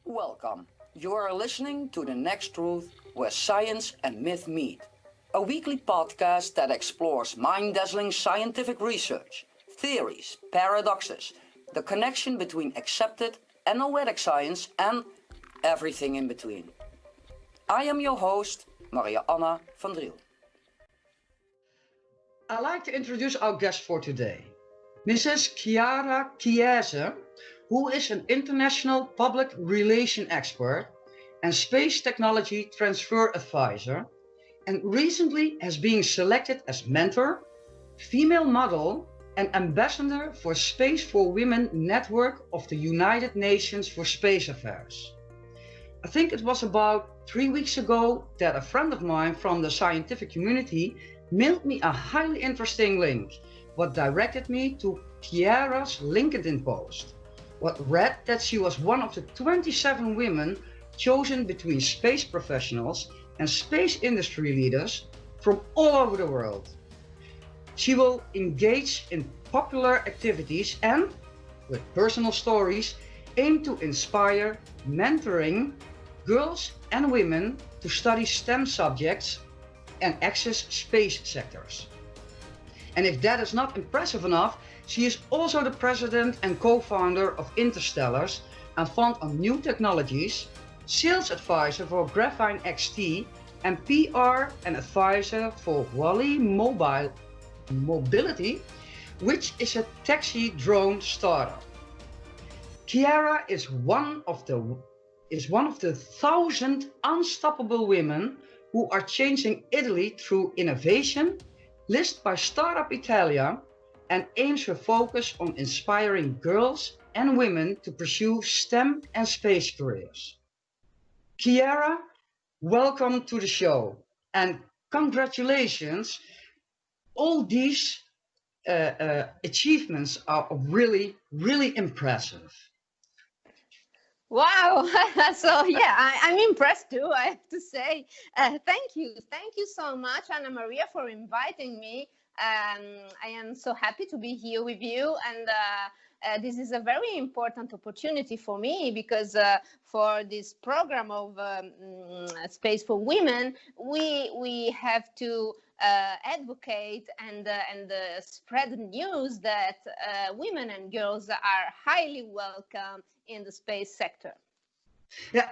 Welcome. You are listening to The Next Truth, where science and myth meet. A weekly podcast that explores mind-dazzling scientific research, theories, paradoxes, the connection between accepted and noetic science, and everything in between. I am your host, Maria Anna van Driel. I'd like to introduce our guest for today, Mrs. Chiara Chiesa, who is an international public relation expert and space technology transfer advisor, and recently has been selected as mentor, female model, and ambassador for Space4Woman Network of the United Nations for Space Affairs. I think it was about 3 weeks ago that a friend of mine from the scientific community mailed me a highly interesting link, what directed me to Chiara's LinkedIn post. What read that she was one of the 27 women chosen between space professionals and space industry leaders from all over the world. She will engage in popular activities and, with personal stories, aim to inspire, mentoring girls and women to study STEM subjects and access space sectors. And if that is not impressive enough, she is also the president and co-founder of INTERSTELLARS, a fund on new technologies, sales advisor for Graphene-xt and PR and advisor for Wally Mobility, which is a taxi drone startup. Chiara is one of the 1,000 unstoppable women who are changing Italy through innovation, listed by Startup Italia, and aims her focus on inspiring girls and women to pursue STEM and space careers. Chiara, welcome to the show, and congratulations. All these achievements are really, really impressive. Wow. So yeah, I'm impressed too, I have to say. Thank you so much, Anna Maria, for inviting me. I am so happy to be here with you, and this is a very important opportunity for me because for this program of Space for Women, we have to advocate and spread the news that women and girls are highly welcome in the space sector. Yeah,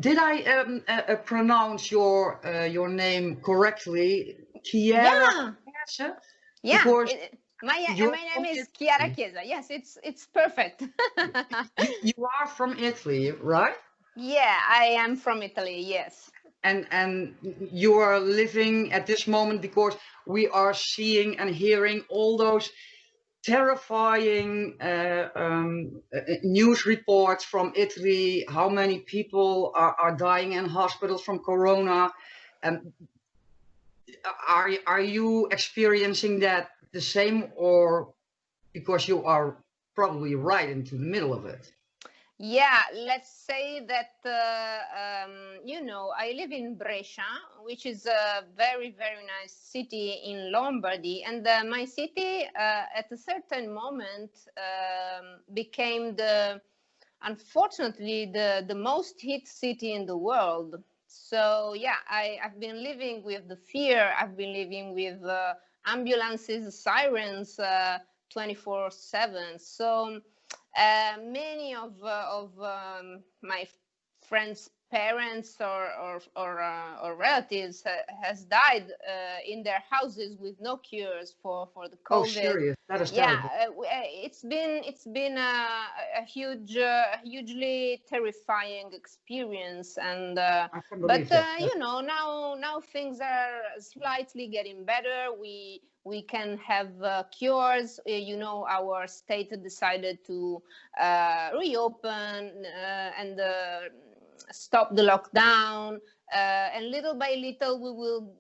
did I pronounce your name correctly, Chiara? Yeah. Because my name is Chiara Chiesa. Yes, it's perfect. you are from Italy, right? Yeah, I am from Italy. Yes. And you are living at this moment because we are seeing and hearing all those terrifying news reports from Italy, how many people are dying in hospitals from corona. Are you experiencing that the same, or because you are probably right into the middle of it? Yeah, let's say that, I live in Brescia, which is a very, very nice city in Lombardy. And my city, at a certain moment, became unfortunately, the most hit city in the world. So, yeah, I've been living with the fear. I've been living with ambulances, sirens, 24/7. So, many of my friends' parents or relatives has died in their houses with no cures for the COVID. Oh, serious? That is terrible. It's been a hugely terrifying experience, and now things are slightly getting better. We can have cures. Our state decided to reopen and stop the lockdown. And little by little, we will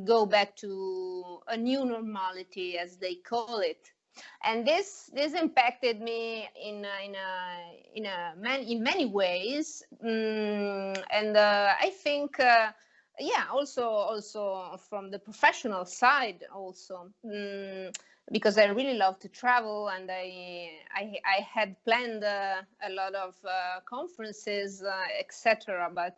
go back to a new normality, as they call it. And this impacted me in many ways. And I think. Also from the professional side also. because I really love to travel, and I had planned a lot of conferences, etc. But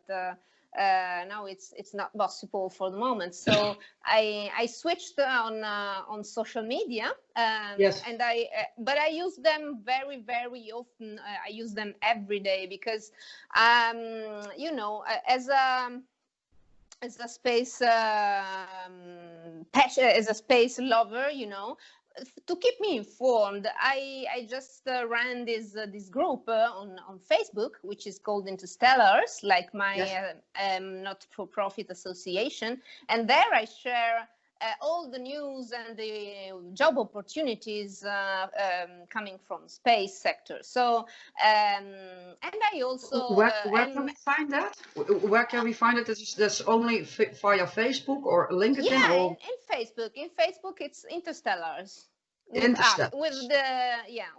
now it's not possible for the moment. So I switched on social media, Yes. and but I use them very often. I use them every day because you know, as a space passion, as a space lover, you know, to keep me informed, I just ran this group on Facebook, which is called INTERSTELLARS, like my Yes. not-for-profit association, and there I share all the news and the job opportunities coming from space sector. So and I also Where can we find that? Where can we find it? That's only via Facebook or LinkedIn yeah, or in Facebook. In Facebook, it's INTERSTELLARS with INTERSTELLARS.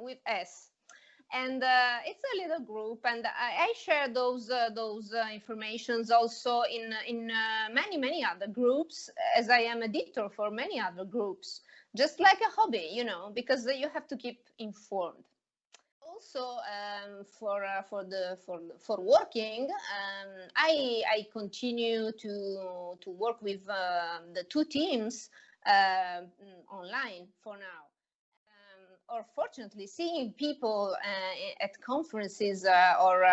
with S. And it's a little group, and I share those informations also in many other groups, as I am editor for many other groups, just like a hobby, you know, because you have to keep informed. Also, for working, I continue to work with the two teams online for now. Or fortunately, seeing people at conferences or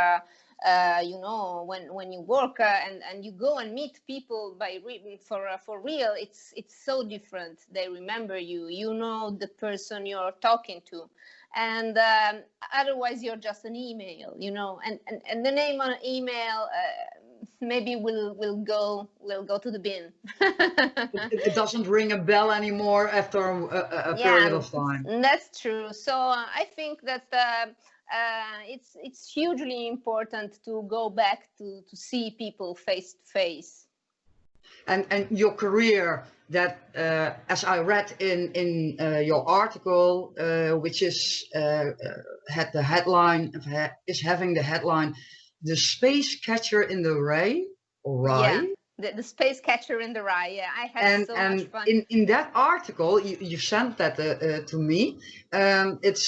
you know, when you work and you go and meet people for real, it's so different. They remember you. You know the person you're talking to, and otherwise you're just an email, you know. And the name on email maybe will go to the bin. It doesn't ring a bell anymore after a period Yeah, of time. that's true. So I think that it's hugely important to go back to see people face to face. And your career that, as I read in your article, which is had the headline, is having the headline, "The Space Catcher in the Rye," or Yeah, Rye. the space catcher in the rye. Yeah, I had so much fun. In that article, you sent that to me. It's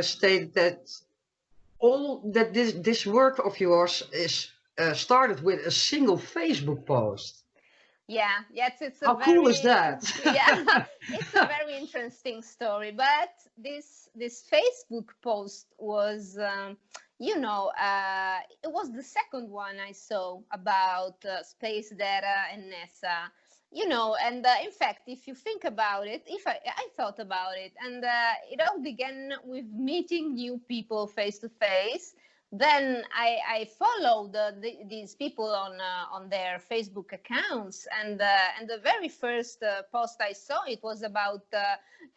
stated that this work of yours is started with a single Facebook post. Yeah, yes, it's a How cool is that? yeah, it's a very interesting story. But this Facebook post was, you know, it was the second one I saw about space data and NASA. You know, and in fact, if you think about it, if I thought about it, and it all began with meeting new people face to face. Then I followed these people on their Facebook accounts, and the very first post I saw, it was about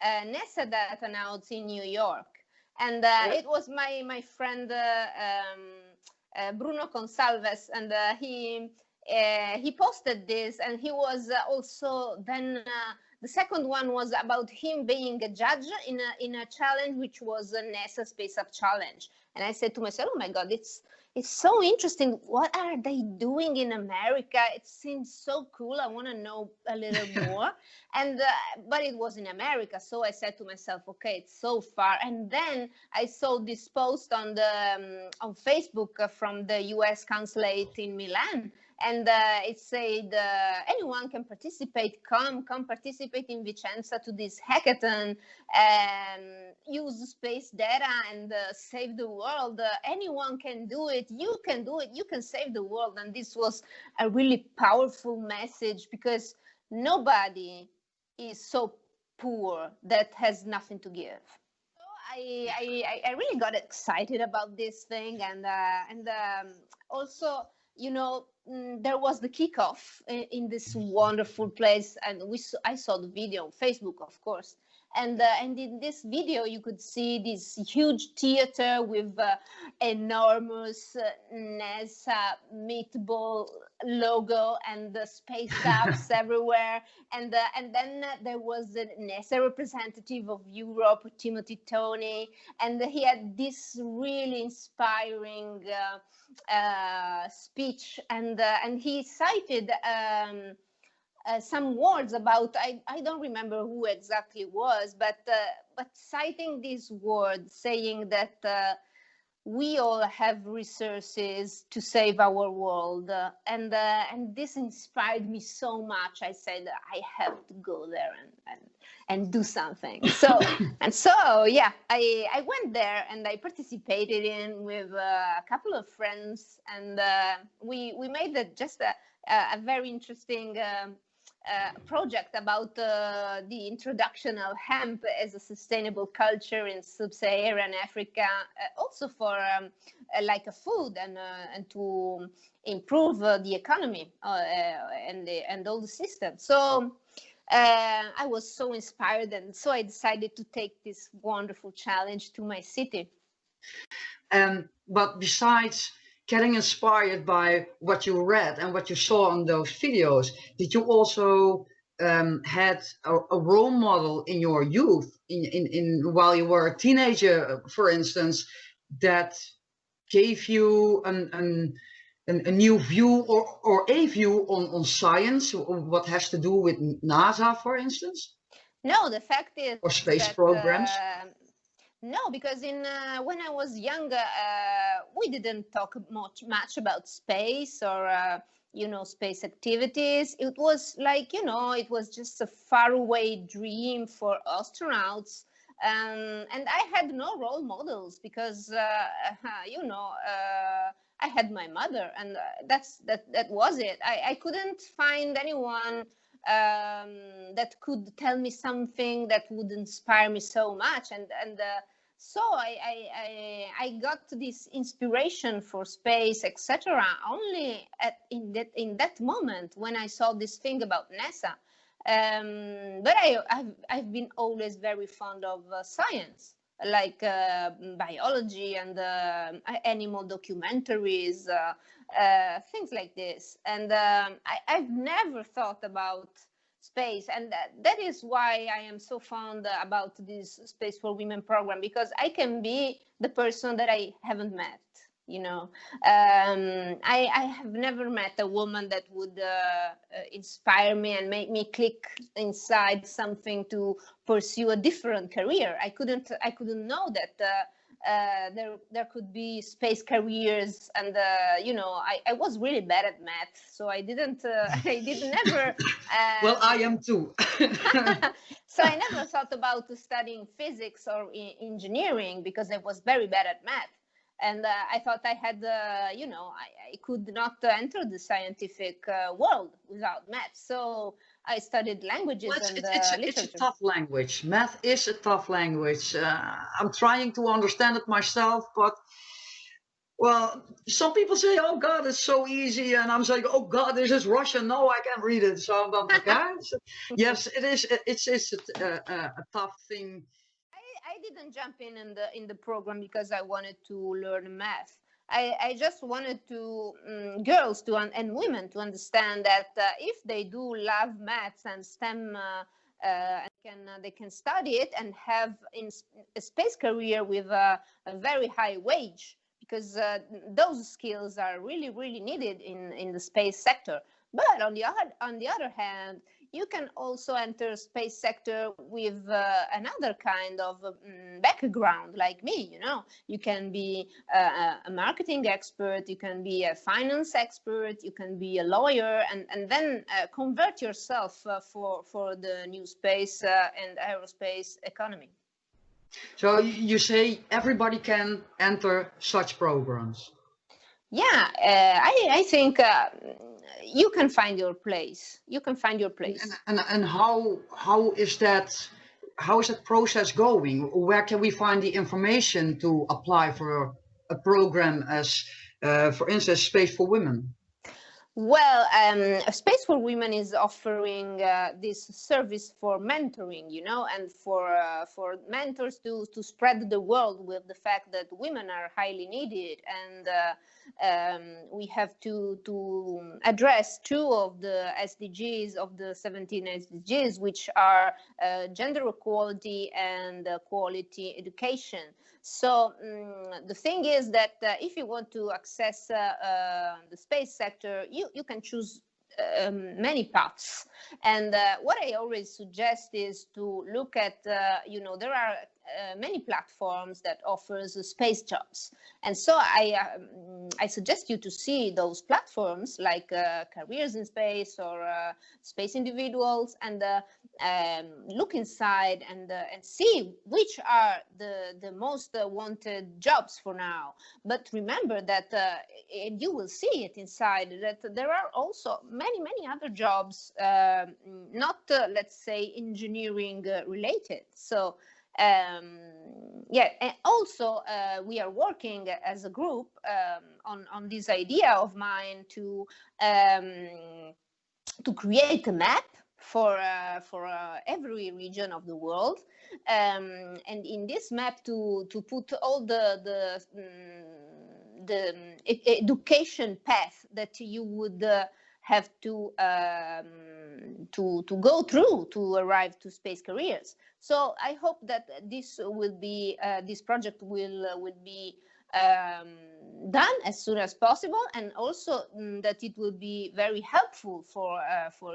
NASA data nodes in New York, and it was my friend Bruno Consalves, and he posted this, and he was also then. The second one was about him being a judge in a challenge, which was a NASA Space Up Challenge. And I said to myself, oh my God, it's so interesting. What are they doing in America? It seems so cool. I want to know a little more. And but it was in America. So I said to myself, okay, it's so far. And then I saw this post on on Facebook from the US consulate in Milan. And it said, anyone can participate, come participate in Vicenza to this hackathon, use space data and save the world. Anyone can do it. You can do it. You can save the world. And this was a really powerful message, because nobody is so poor that has nothing to give. So I really got excited about this thing, and also, you know, there was the kickoff in this wonderful place, and I saw the video on Facebook, of course. And in this video, you could see this huge theater with enormous NASA meatball logo and the space apps everywhere. And then there was a NASA representative of Europe, Timothy Tony, and he had this really inspiring speech, and he cited some words about, I don't remember who exactly was, but citing these words, saying that we all have resources to save our world, and this inspired me so much. I said I have to go there and do something. So yeah, I went there and I participated in with a couple of friends, and we made just a very interesting project about the introduction of hemp as a sustainable culture in sub-Saharan Africa, also for like a food and to improve the economy and all the systems. So I was so inspired, and so I decided to take this wonderful challenge to my city. But besides getting inspired by what you read and what you saw on those videos, did you also had a role model in your youth, in while you were a teenager, for instance, that gave you a new view or a view on science, what has to do with NASA, for instance? No, the fact is, or space that programs? no, because when I was younger, we didn't talk much about space or space activities. It was like, it was just a faraway dream for astronauts. And I had no role models because I had my mother, and that was it. I couldn't find anyone that could tell me something that would inspire me so much, and so I got this inspiration for space, etc., only in that moment when I saw this thing about NASA. But I've been always very fond of science, like biology and animal documentaries, things like this. And I've never thought about space, and that is why I am so fond about this Space4Women program, because I can be the person that I haven't met. I have never met a woman that would inspire me and make me click inside something to pursue a different career. I couldn't know that there could be space careers, and I was really bad at math, so I didn't never well, I am too. so I never thought about studying physics or engineering because I was very bad at math. And I thought I had, I could not enter the scientific world without math. So I studied languages and literature. It's a tough language. Math is a tough language. I'm trying to understand it myself, but well, some people say, "Oh God, it's so easy," and I'm saying, "Oh God, this is Russian. No, I can't read it." So, yes, it is. It's a tough thing. I didn't jump in the program because I wanted to learn math. I just wanted to girls and women to understand that if they do love maths and STEM, they can study it and have a space career with a very high wage, because those skills are really, really needed in the space sector. But on the other hand, you can also enter space sector with another kind of background, like me. You can be a marketing expert, you can be a finance expert, you can be a lawyer, and then convert yourself for the new space and aerospace economy. So you say everybody can enter such programs? Yeah, I think you can find your place. You can find your place. And how is that? How is that process going? Where can we find the information to apply for a program as, for instance, Space4Women? Well, Space4Women is offering this service for mentoring, and for mentors to spread the world with the fact that women are highly needed, and we have to address 2 of the SDGs, of the 17 SDGs, which are gender equality and quality education. So the thing is that if you want to access the space sector, you can choose many paths. And what I always suggest is to look at, there are many platforms that offers space jobs. And so I suggest you to see those platforms like Careers in Space or Space Individuals, and look inside and see which are the most wanted jobs for now. But remember that, and you will see it inside, that there are also many other jobs, not let's say engineering related. So yeah, and also we are working as a group on this idea of mine to create a map for every region of the world, and in this map to put all the education path that you would have to go through to arrive to space careers. So I hope that this will be this project will be done as soon as possible, and also that it will be very helpful for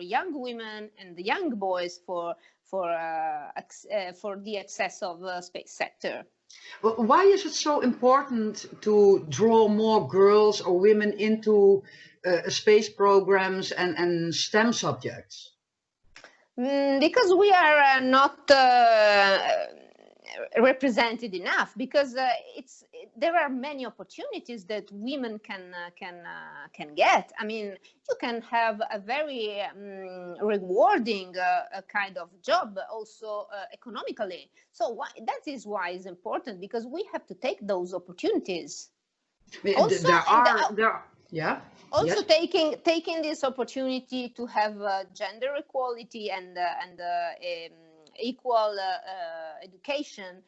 young women and the young boys for the access of space sector. Well, why is it so important to draw more girls or women into space programs and STEM subjects? Because we are not represented enough, because there are many opportunities that women can get. I mean, you can have a very rewarding kind of job also economically. So that is why it's important, because we have to take those opportunities. Also, yeah. Also, yes. taking this opportunity to have gender equality and equal education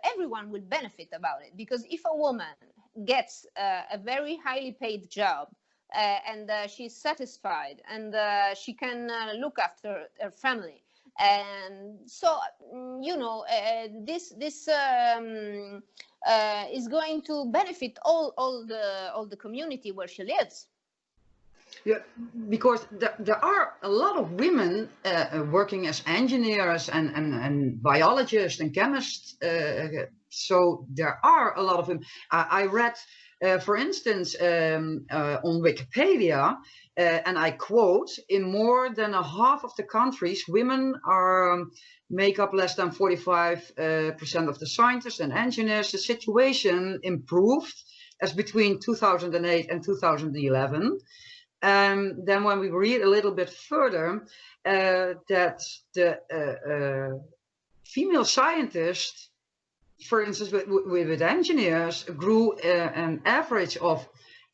everyone will benefit about it. Because if a woman gets a very highly paid job and she's satisfied and she can look after her family, and so this is going to benefit all the community where she lives. Yeah, because there are a lot of women working as engineers and biologists and chemists. So there are a lot of them. I read, for instance, on Wikipedia, and I quote, in more than a half of the countries, women make up less than 45% of the scientists and engineers. The situation improved as between 2008 and 2011. Then when we read a little bit further, that the female scientists, for instance, with engineers, grew an average of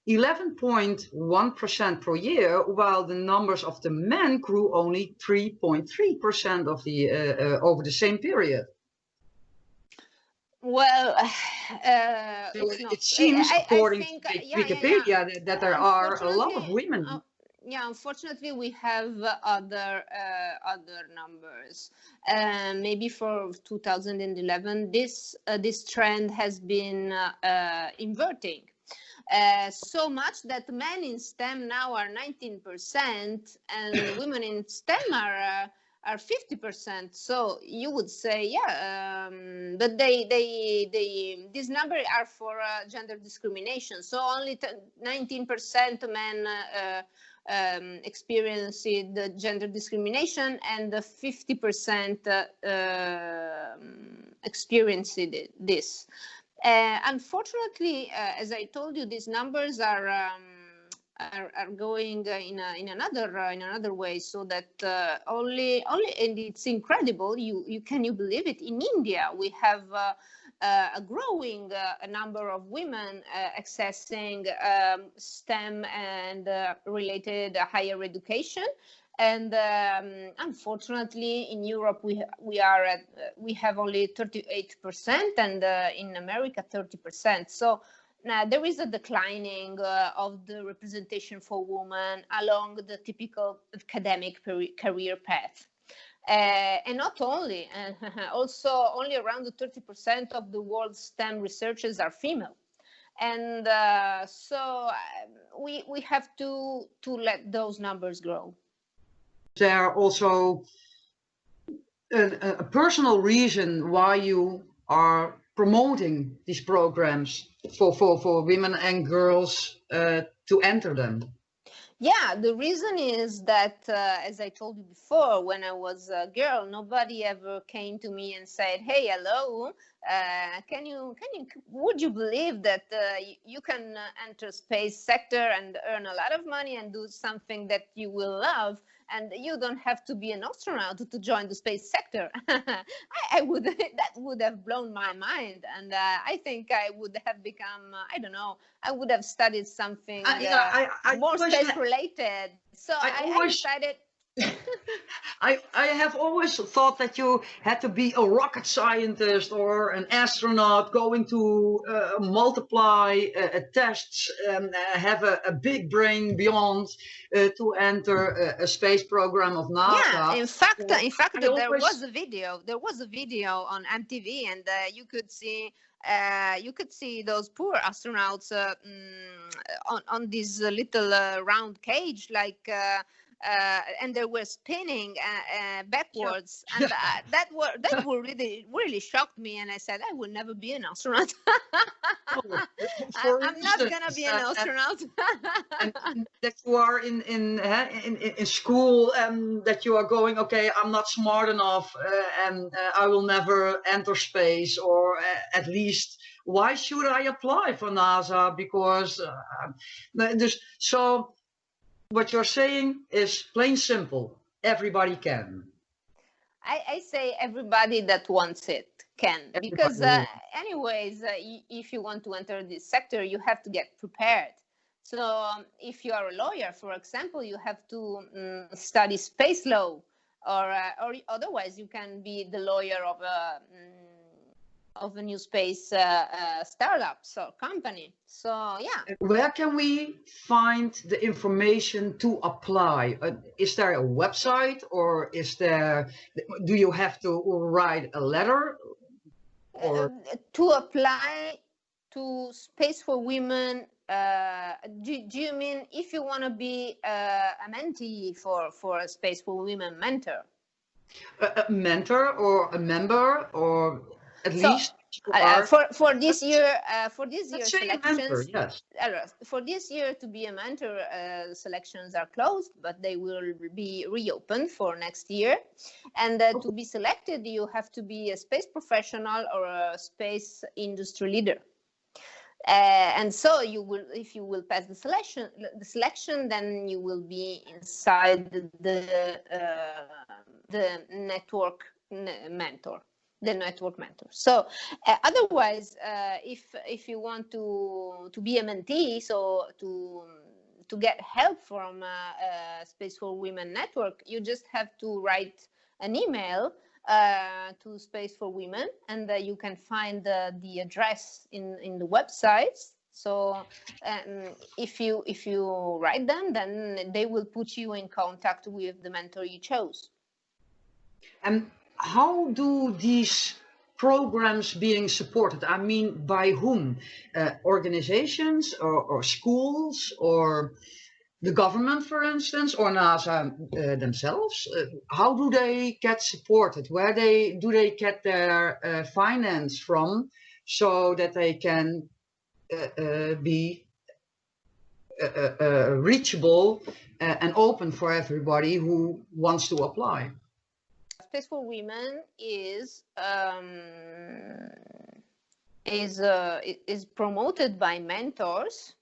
11.1% per year, while the numbers of the men grew only 3.3% of the over the same period. Well, it seems, according to Wikipedia, that there are a lot of women. Yeah, unfortunately, we have other numbers. Maybe for 2011, this trend has been inverting. So much that men in STEM now are 19%, and women in STEM are 50%. So you would say, yeah, but these numbers are for gender discrimination. So only 19% men experienced the gender discrimination, and 50% experienced this. Unfortunately, as I told you, these numbers are going in another way, so that only and it's incredible. Can you believe it? In India, we have a growing number of women accessing STEM and related higher education. And unfortunately, in Europe, we have only 38%, and in America 30%. So now there is a declining of the representation for women along the typical academic career path. And not only, also only around 30% of the world's STEM researchers are female. And we have to let those numbers grow. There are also a personal reason why you are promoting these programs for women and girls to enter them. Yeah, the reason is that, as I told you before, when I was a girl, nobody ever came to me and said, "Hey, hello, would you believe that you can enter space sector and earn a lot of money and do something that you will love, and you don't have to be an astronaut to join the space sector?" I would that would have blown my mind, and I think I would have become, I don't know, I would have studied something more space related. So I decided. I have always thought that you had to be a rocket scientist or an astronaut going to multiply tests and have a big brain beyond to enter a space program of NASA. Yeah, in fact, there was a video. There was a video on MTV, and you could see those poor astronauts on this little round cage, like. And they were spinning backwards, and that really shocked me. And I said, I will never be an astronaut. I'm not gonna be an astronaut. And that you are in school, and that you are going, okay, I'm not smart enough, and I will never enter space, or at least, why should I apply for NASA? Because so. What you're saying is plain simple. Everybody can. I say everybody that wants it can. Everybody. Because anyways, if you want to enter this sector, you have to get prepared. So if you are a lawyer, for example, you have to study space law, or otherwise you can be the lawyer of a new space startups or company. So yeah. Where can we find the information to apply? Is there a website, or do you have to write a letter? Or to apply to Space4Women, do you mean if you want to be a mentee for a Space4Women mentor? A mentor or a member, or at least for this year selections. Mentor, yes. For this year, to be a mentor, selections are closed, but they will be reopened for next year. And to be selected, you have to be a space professional or a space industry leader. And so you will, if you will pass the selection, then you will be inside the network mentor. The network mentor. So otherwise, if you want to be a mentee, so to get help from Space4Women Network, you just have to write an email to Space4Women, and you can find the address in the websites. So if you write them, then they will put you in contact with the mentor you chose. And how do these programs being supported? I mean, by whom? Organizations or schools, or the government, for instance, or NASA themselves? How do they get supported? Where do they get their finance from, so that they can be reachable and open for everybody who wants to apply? Space4Women is promoted by mentors,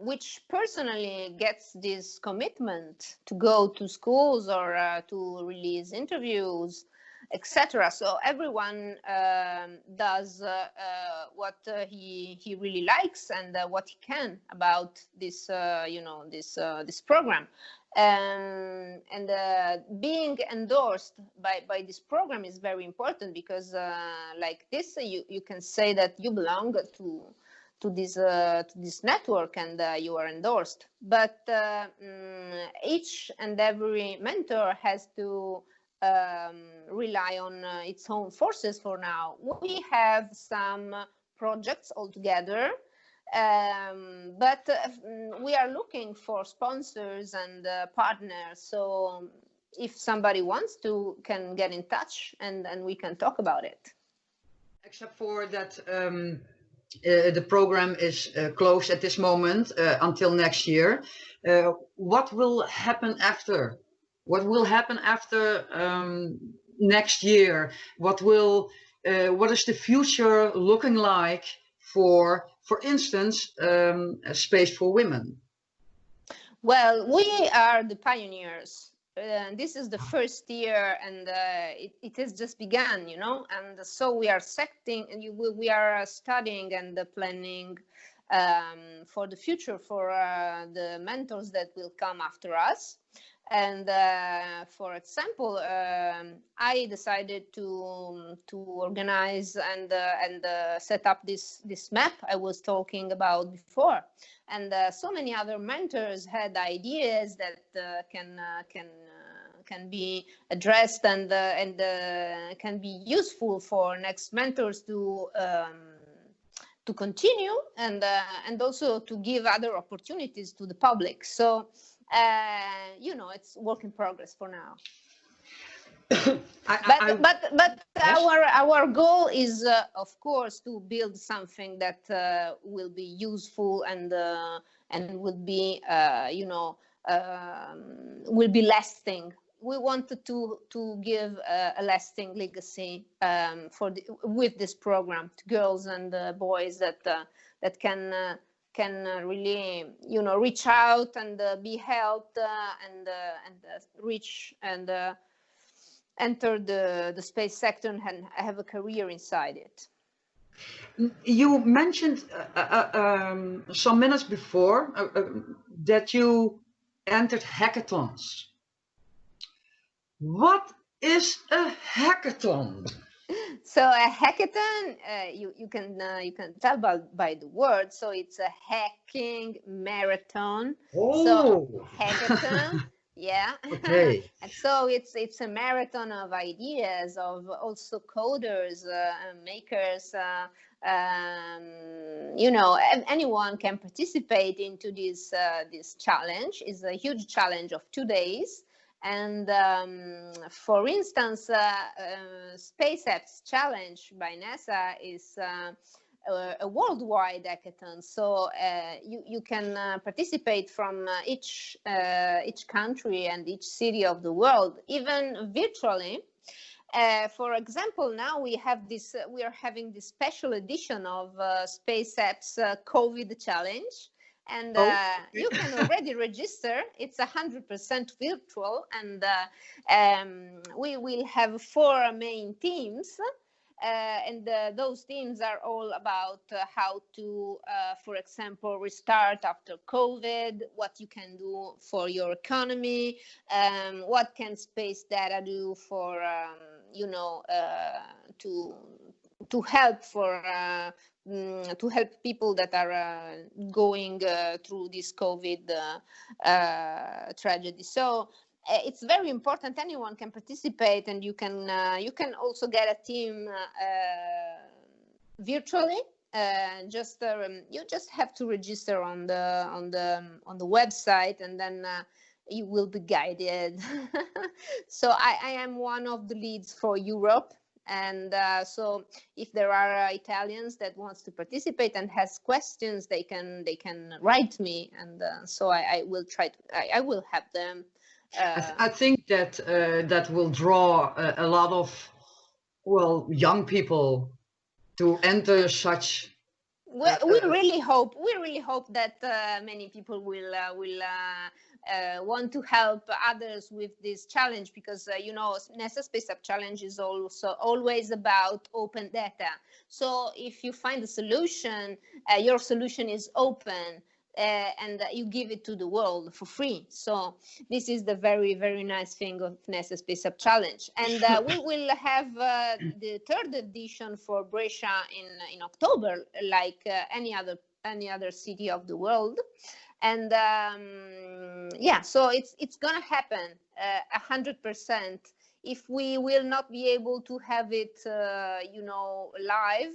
which personally gets this commitment to go to schools or to release interviews, etc. So everyone does what he really likes and what he can about this this program. And being endorsed by this program is very important, because like this, you can say that you belong to this network, and you are endorsed. But each and every mentor has to rely on its own forces for now. We have some projects altogether. But we are looking for sponsors and partners. So if somebody wants to, can get in touch and we can talk about it. Except for that, the program is closed at this moment until next year. What will happen after? What will happen after next year? What is the future looking like for instance, Space4Women? Well, we are the pioneers. This is the first year, and it has just begun, you know. And so we are we are studying and planning for the future, for the mentors that will come after us. And for example, I decided to organize and set up this map I was talking about before, and so many other mentors had ideas that can be addressed and can be useful for next mentors to continue and also to give other opportunities to the public. So. You know, it's work in progress for now. But our goal is, of course, to build something that will be useful and will be, you know, will be lasting. We wanted to give a lasting legacy with this program to girls and boys that can really, you know, reach out and be helped and reach and enter the space sector and have a career inside it. You mentioned some minutes before that you entered hackathons. What is a hackathon? So a hackathon, you can tell by the word. So it's a hacking marathon. Oh. So hackathon, yeah. Okay. And so it's a marathon of ideas, of also coders, makers. You know, anyone can participate into this challenge. It's a huge challenge of 2 days. And for instance, SpaceX Challenge by NASA is a worldwide hackathon. So you can participate from each country and each city of the world, even virtually. For example, now we have this. We are having this special edition of SpaceX COVID Challenge. And you can already register. It's 100% virtual, and we will have 4 main teams, and those teams are all about how to, for example, restart after COVID, what you can do for your economy, what can space data do for, you know, to help to help people that are going through this COVID tragedy. So it's very important. Anyone can participate, and you can also get a team virtually. You just have to register on the website, and then you will be guided. So I am one of the leads for Europe. And so if there are Italians that wants to participate and has questions, they can write me, and so I will try to, I will have them. I think that that will draw a lot of, well, young people to enter such. Well, we really hope that many people will want to help others with this challenge, because you know, NASA Space Up Challenge is also always about open data. So if you find a solution, your solution is open, and you give it to the world for free. So this is the very, very nice thing of NASA Space Up Challenge. And we will have the 3rd edition for Brescia in October, like any other city of the world. And yeah, so it's gonna happen 100%. if we will not be able to have it, live,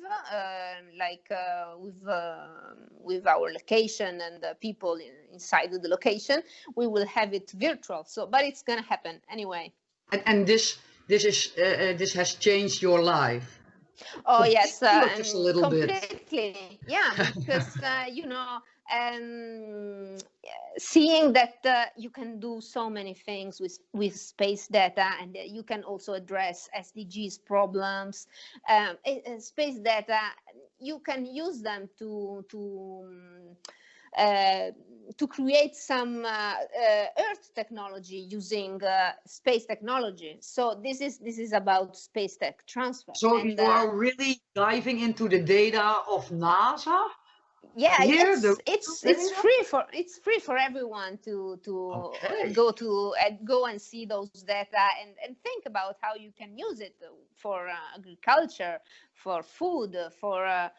with our location and the people inside of the location, we will have it virtual. So, but it's gonna happen anyway. And this has changed your life. Oh yes, Completely or just a little bit? completely. Yeah, because seeing that you can do so many things with space data, and you can also address SDGs problems. Space data, you can use them to create some Earth technology using space technology. So this is about space tech transfer. So and, you are really diving into the data of NASA? Yeah, Here, it's free for everyone to Okay. go and see those data and think about how you can use it for agriculture, for food, for I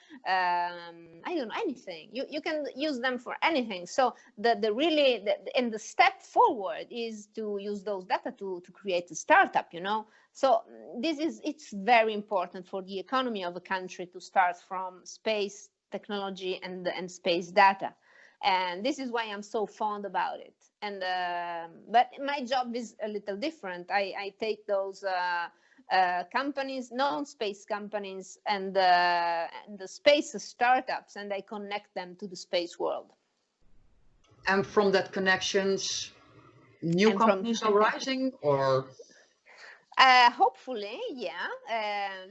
don't know, anything. You can use them for anything. So the step forward is to use those data to create a startup. So it's very important for the economy of a country to start from space technology and space data, and this is why I'm so fond about it. And but my job is a little different. I take those companies, non-space companies, and the space startups, and I connect them to the space world. And from that connections, new companies are rising, or? Hopefully, yeah.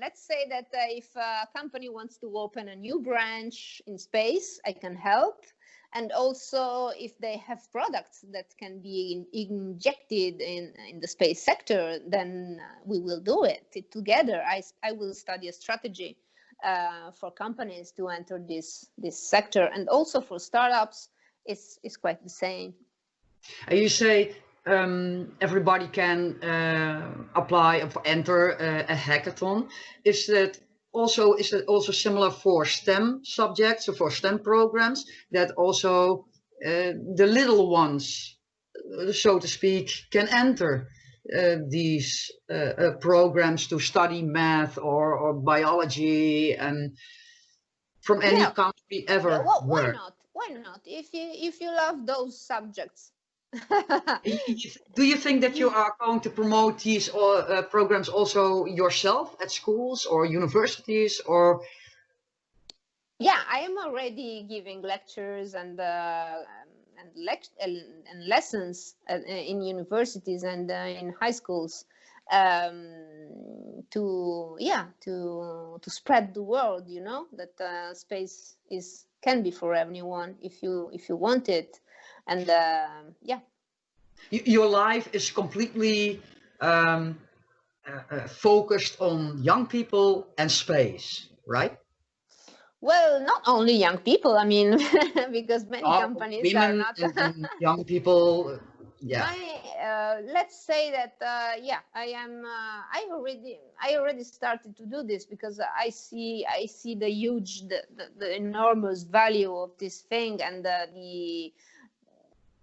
Let's say that if a company wants to open a new branch in space, I can help. And also, if they have products that can be injected in the space sector, then we will do it together. I will study a strategy for companies to enter this sector, and also for startups, it's quite the same. And you say everybody can apply or enter a hackathon. Is it also similar for STEM subjects or for STEM programs, that also the little ones, so to speak, can enter these programs to study math or biology, and from any country ever? Yeah, well, why not? Why not? If you love those subjects. Do you think that you are going to promote these programs also yourself at schools or universities, or? Yeah, I am already giving lectures and lessons in universities and in high schools to spread the word. That space can be for everyone if you want it, and yeah. Your life is completely focused on young people and space, right? Well, not only young people. I mean, because many companies women are not and young people. Yeah. Let's say that I am. I already started to do this because I see the enormous value of this thing, and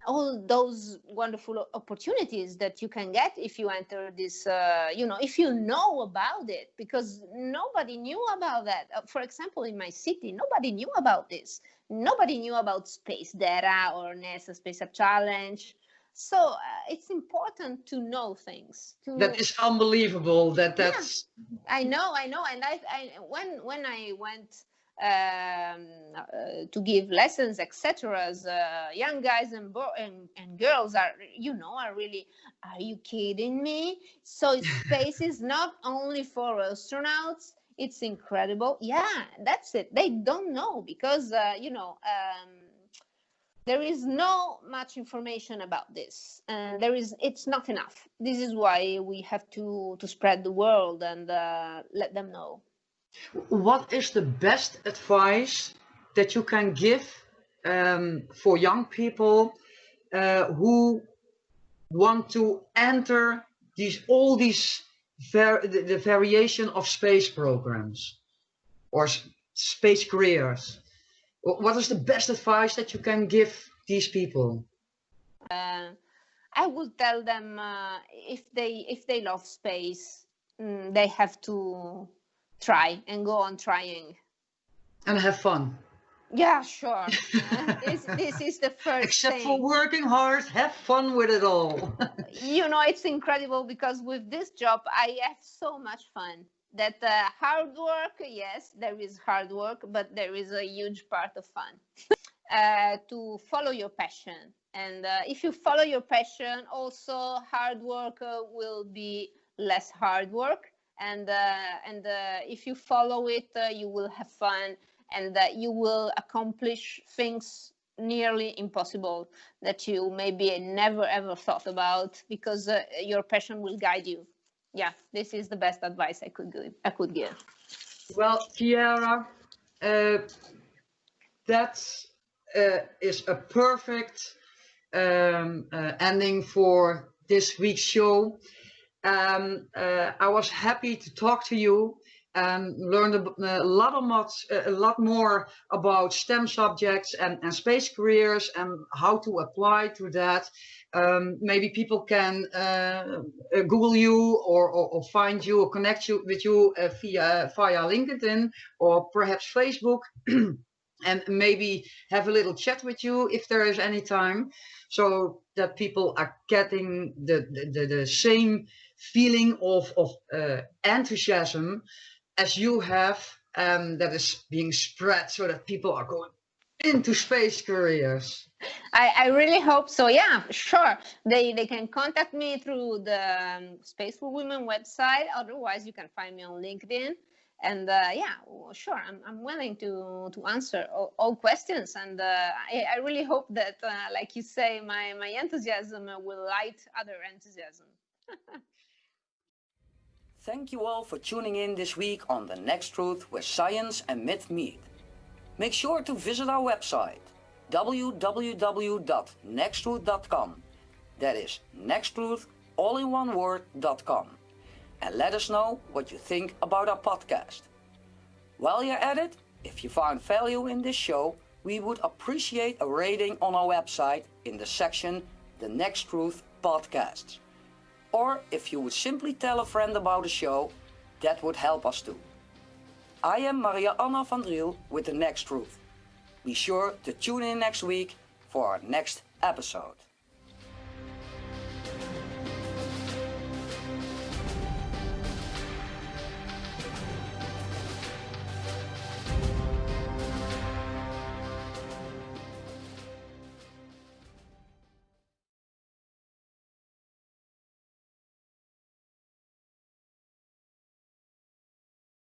all those wonderful opportunities that you can get if you enter this, if you know about it, because nobody knew about that. For example, in my city, nobody knew about this. Nobody knew about space data or NASA Space Challenge. So it's important to know things. That is unbelievable. That's. Yeah, I know, and when I went to give lessons, etc. As young guys and girls are really, are you kidding me? So space is not only for astronauts. It's incredible. Yeah, that's it. They don't know because there is no much information about this, and it's not enough. This is why we have to spread the word and let them know. What is the best advice that you can give for young people who want to enter the variation of space programs or space careers? What is the best advice that you can give these people? I would tell them if they love space, they have to try and go on trying. And have fun. Yeah, sure. This is the first Except thing. for working hard, have fun with it all. You know, it's incredible because with this job, I have so much fun. That hard work, yes, there is hard work, but there is a huge part of fun. To follow your passion. And if you follow your passion, also hard work will be less hard work. And if you follow it, you will have fun, and you will accomplish things nearly impossible that you maybe never ever thought about, because your passion will guide you. Yeah, this is the best advice I could give. Well, Chiara, that is a perfect ending for this week's show. I was happy to talk to you and learned a lot more about STEM subjects and space careers and how to apply to that. Maybe people can Google you or find you or connect you with you via LinkedIn or perhaps Facebook. And maybe have a little chat with you if there is any time, so that people are getting the same feeling of enthusiasm as you have, that is being spread so that people are going into space careers. I really hope so. Yeah, sure. They can contact me through the Space4Women website. Otherwise, you can find me on LinkedIn. And yeah, sure, I'm willing to answer all questions. And I really hope that, like you say, my enthusiasm will light other enthusiasm. Thank you all for tuning in this week on The Next Truth, where science and myth meet. Make sure to visit our website, www.nexttruth.com. That is nexttruth, all in one word.com. And let us know what you think about our podcast. While you're at it, if you found value in this show, we would appreciate a rating on our website in the section The Next Truth Podcasts. Or if you would simply tell a friend about the show, that would help us too. I am Maria Anna van Driel with The Next Truth. Be sure to tune in next week for our next episode.